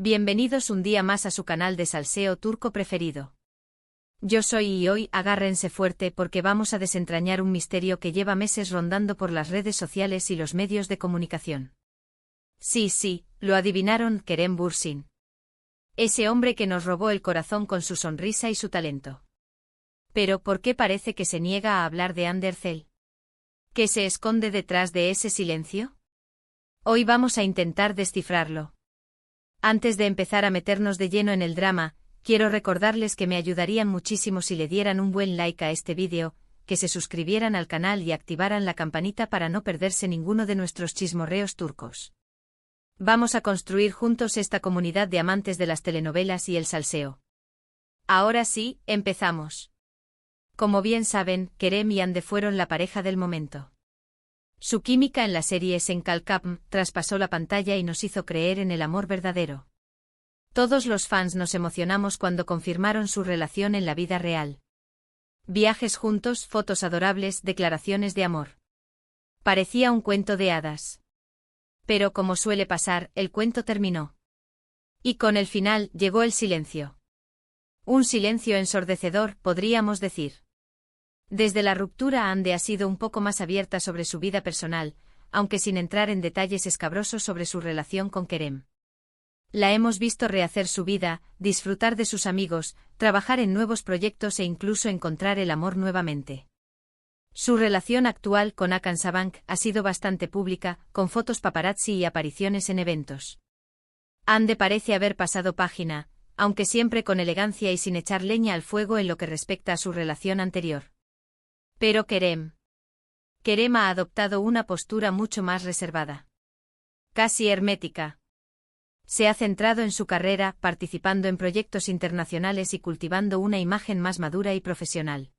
Bienvenidos un día más a su canal de salseo turco preferido. Yo soy y hoy agárrense fuerte porque vamos a desentrañar un misterio que lleva meses rondando por las redes sociales y los medios de comunicación. Sí, lo adivinaron, Kerem Bürsin. Ese hombre que nos robó el corazón con su sonrisa y su talento. Pero ¿por qué parece que se niega a hablar de Hande Erçel? ¿Qué se esconde detrás de ese silencio? Hoy vamos a intentar descifrarlo. Antes de empezar a meternos de lleno en el drama, quiero recordarles que me ayudarían muchísimo si le dieran un buen like a este vídeo, que se suscribieran al canal y activaran la campanita para no perderse ninguno de nuestros chismorreos turcos. Vamos a construir juntos esta comunidad de amantes de las telenovelas y el salseo. Ahora sí, empezamos. Como bien saben, Kerem y Hande fueron la pareja del momento. Su química en la serie Sen Kalkapm traspasó la pantalla y nos hizo creer en el amor verdadero. Todos los fans nos emocionamos cuando confirmaron su relación en la vida real. Viajes juntos, fotos adorables, declaraciones de amor. Parecía un cuento de hadas. Pero como suele pasar, el cuento terminó. Y con el final llegó el silencio. Un silencio ensordecedor, podríamos decir. Desde la ruptura, Hande ha sido un poco más abierta sobre su vida personal, aunque sin entrar en detalles escabrosos sobre su relación con Kerem. La hemos visto rehacer su vida, disfrutar de sus amigos, trabajar en nuevos proyectos e incluso encontrar el amor nuevamente. Su relación actual con Hakan Sabank ha sido bastante pública, con fotos paparazzi y apariciones en eventos. Hande parece haber pasado página, aunque siempre con elegancia y sin echar leña al fuego en lo que respecta a su relación anterior. Pero Kerem ha adoptado una postura mucho más reservada. Casi hermética. Se ha centrado en su carrera, participando en proyectos internacionales y cultivando una imagen más madura y profesional.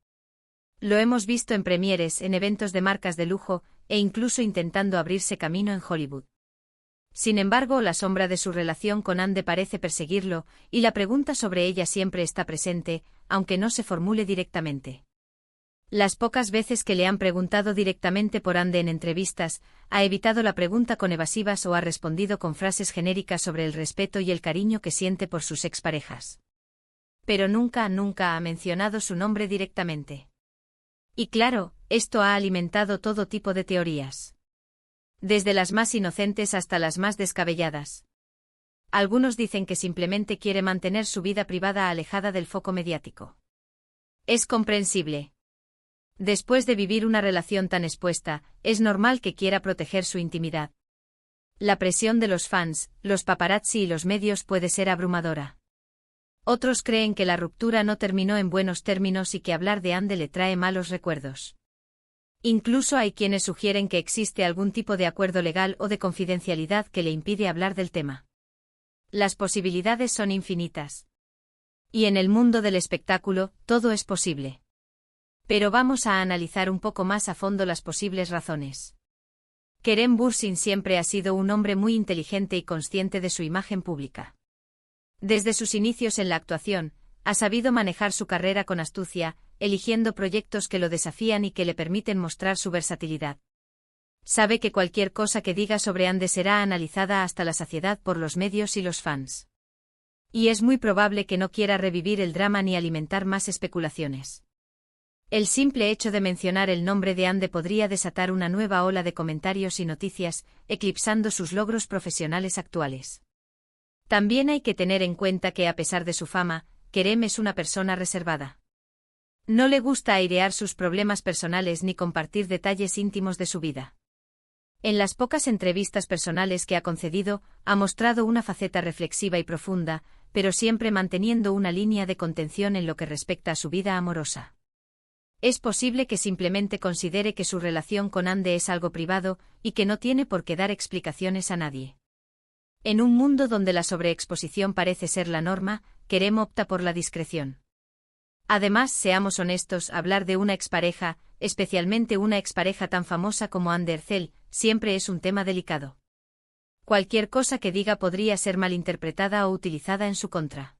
Lo hemos visto en premieres, en eventos de marcas de lujo, e incluso intentando abrirse camino en Hollywood. Sin embargo, la sombra de su relación con Hande parece perseguirlo, y la pregunta sobre ella siempre está presente, aunque no se formule directamente. Las pocas veces que le han preguntado directamente por Hande en entrevistas, ha evitado la pregunta con evasivas o ha respondido con frases genéricas sobre el respeto y el cariño que siente por sus exparejas. Pero nunca ha mencionado su nombre directamente. Y claro, esto ha alimentado todo tipo de teorías. Desde las más inocentes hasta las más descabelladas. Algunos dicen que simplemente quiere mantener su vida privada alejada del foco mediático. Es comprensible. Después de vivir una relación tan expuesta, es normal que quiera proteger su intimidad. La presión de los fans, los paparazzi y los medios puede ser abrumadora. Otros creen que la ruptura no terminó en buenos términos y que hablar de Hande le trae malos recuerdos. Incluso hay quienes sugieren que existe algún tipo de acuerdo legal o de confidencialidad que le impide hablar del tema. Las posibilidades son infinitas. Y en el mundo del espectáculo, todo es posible. Pero vamos a analizar un poco más a fondo las posibles razones. Kerem Bürsin siempre ha sido un hombre muy inteligente y consciente de su imagen pública. Desde sus inicios en la actuación, ha sabido manejar su carrera con astucia, eligiendo proyectos que lo desafían y que le permiten mostrar su versatilidad. Sabe que cualquier cosa que diga sobre Hande será analizada hasta la saciedad por los medios y los fans. Y es muy probable que no quiera revivir el drama ni alimentar más especulaciones. El simple hecho de mencionar el nombre de Hande podría desatar una nueva ola de comentarios y noticias, eclipsando sus logros profesionales actuales. También hay que tener en cuenta que a pesar de su fama, Kerem es una persona reservada. No le gusta airear sus problemas personales ni compartir detalles íntimos de su vida. En las pocas entrevistas personales que ha concedido, ha mostrado una faceta reflexiva y profunda, pero siempre manteniendo una línea de contención en lo que respecta a su vida amorosa. Es posible que simplemente considere que su relación con Hande es algo privado y que no tiene por qué dar explicaciones a nadie. En un mundo donde la sobreexposición parece ser la norma, Kerem opta por la discreción. Además, seamos honestos, hablar de una expareja, especialmente una expareja tan famosa como Hande Erçel, siempre es un tema delicado. Cualquier cosa que diga podría ser malinterpretada o utilizada en su contra.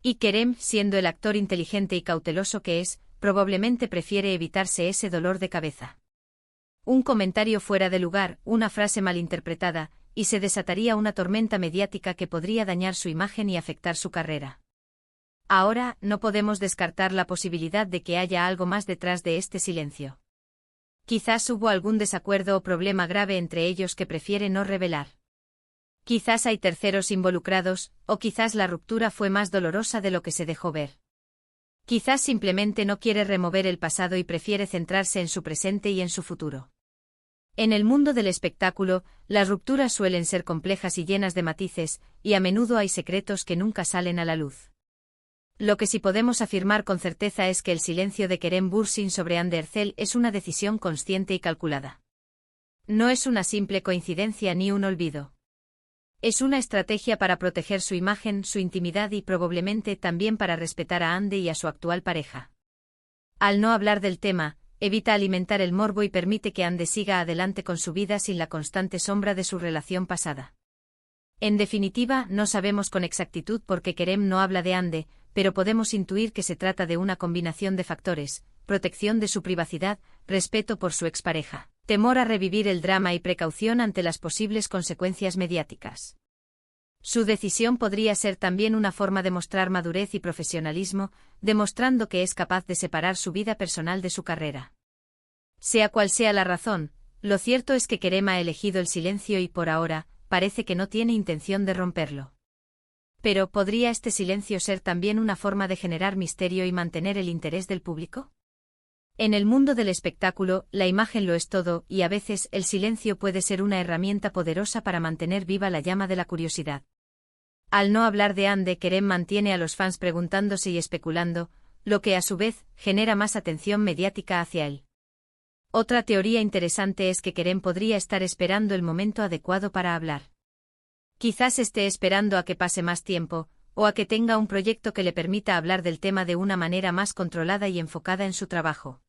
Y Kerem, siendo el actor inteligente y cauteloso que es, probablemente prefiere evitarse ese dolor de cabeza. Un comentario fuera de lugar, una frase malinterpretada, y se desataría una tormenta mediática que podría dañar su imagen y afectar su carrera. Ahora, no podemos descartar la posibilidad de que haya algo más detrás de este silencio. Quizás hubo algún desacuerdo o problema grave entre ellos que prefiere no revelar. Quizás hay terceros involucrados, o quizás la ruptura fue más dolorosa de lo que se dejó ver. Quizás simplemente no quiere remover el pasado y prefiere centrarse en su presente y en su futuro. En el mundo del espectáculo, las rupturas suelen ser complejas y llenas de matices, y a menudo hay secretos que nunca salen a la luz. Lo que sí podemos afirmar con certeza es que el silencio de Kerem Bürsin sobre Hande Erçel es una decisión consciente y calculada. No es una simple coincidencia ni un olvido. Es una estrategia para proteger su imagen, su intimidad y probablemente también para respetar a Hande y a su actual pareja. Al no hablar del tema, evita alimentar el morbo y permite que Hande siga adelante con su vida sin la constante sombra de su relación pasada. En definitiva, no sabemos con exactitud por qué Kerem no habla de Hande, pero podemos intuir que se trata de una combinación de factores: protección de su privacidad, respeto por su expareja, temor a revivir el drama y precaución ante las posibles consecuencias mediáticas. Su decisión podría ser también una forma de mostrar madurez y profesionalismo, demostrando que es capaz de separar su vida personal de su carrera. Sea cual sea la razón, lo cierto es que Kerem ha elegido el silencio y por ahora, parece que no tiene intención de romperlo. Pero, ¿podría este silencio ser también una forma de generar misterio y mantener el interés del público? En el mundo del espectáculo, la imagen lo es todo, y a veces el silencio puede ser una herramienta poderosa para mantener viva la llama de la curiosidad. Al no hablar de Hande, Kerem mantiene a los fans preguntándose y especulando, lo que a su vez genera más atención mediática hacia él. Otra teoría interesante es que Kerem podría estar esperando el momento adecuado para hablar. Quizás esté esperando a que pase más tiempo, o a que tenga un proyecto que le permita hablar del tema de una manera más controlada y enfocada en su trabajo.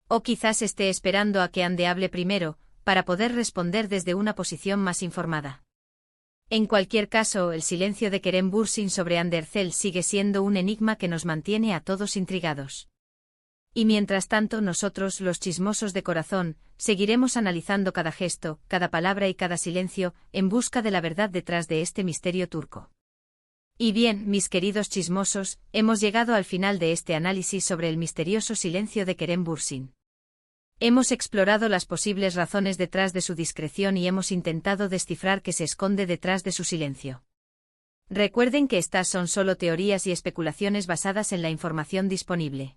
O quizás esté esperando a que Hande hable primero, para poder responder desde una posición más informada. En cualquier caso, el silencio de Kerem Bürsin sobre Hande Erçel sigue siendo un enigma que nos mantiene a todos intrigados. Y mientras tanto nosotros, los chismosos de corazón, seguiremos analizando cada gesto, cada palabra y cada silencio, en busca de la verdad detrás de este misterio turco. Y bien, mis queridos chismosos, hemos llegado al final de este análisis sobre el misterioso silencio de Kerem Bürsin. Hemos explorado las posibles razones detrás de su discreción y hemos intentado descifrar qué se esconde detrás de su silencio. Recuerden que estas son solo teorías y especulaciones basadas en la información disponible.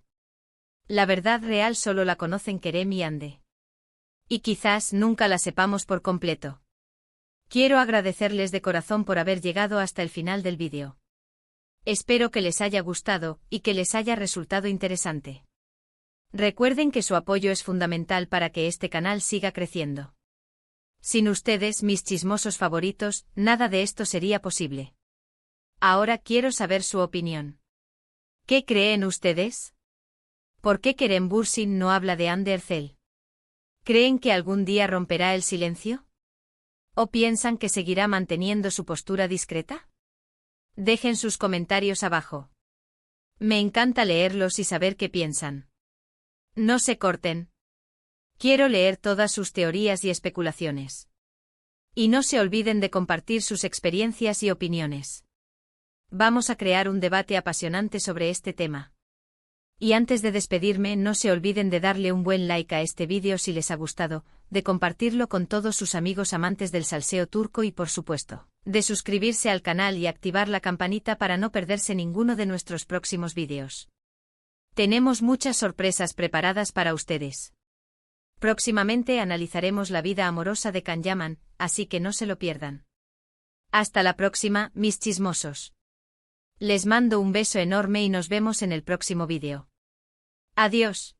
La verdad real solo la conocen Kerem y Hande. Y quizás nunca la sepamos por completo. Quiero agradecerles de corazón por haber llegado hasta el final del vídeo. Espero que les haya gustado y que les haya resultado interesante. Recuerden que su apoyo es fundamental para que este canal siga creciendo. Sin ustedes, mis chismosos favoritos, nada de esto sería posible. Ahora quiero saber su opinión. ¿Qué creen ustedes? ¿Por qué Kerem Bürsin no habla de Hande Erçel? ¿Creen que algún día romperá el silencio? ¿O piensan que seguirá manteniendo su postura discreta? Dejen sus comentarios abajo. Me encanta leerlos y saber qué piensan. No se corten. Quiero leer todas sus teorías y especulaciones. Y no se olviden de compartir sus experiencias y opiniones. Vamos a crear un debate apasionante sobre este tema. Y antes de despedirme, no se olviden de darle un buen like a este vídeo si les ha gustado, de compartirlo con todos sus amigos amantes del salseo turco y por supuesto, de suscribirse al canal y activar la campanita para no perderse ninguno de nuestros próximos vídeos. Tenemos muchas sorpresas preparadas para ustedes. Próximamente analizaremos la vida amorosa de Can Yaman, así que no se lo pierdan. Hasta la próxima, mis chismosos. Les mando un beso enorme y nos vemos en el próximo vídeo. Adiós.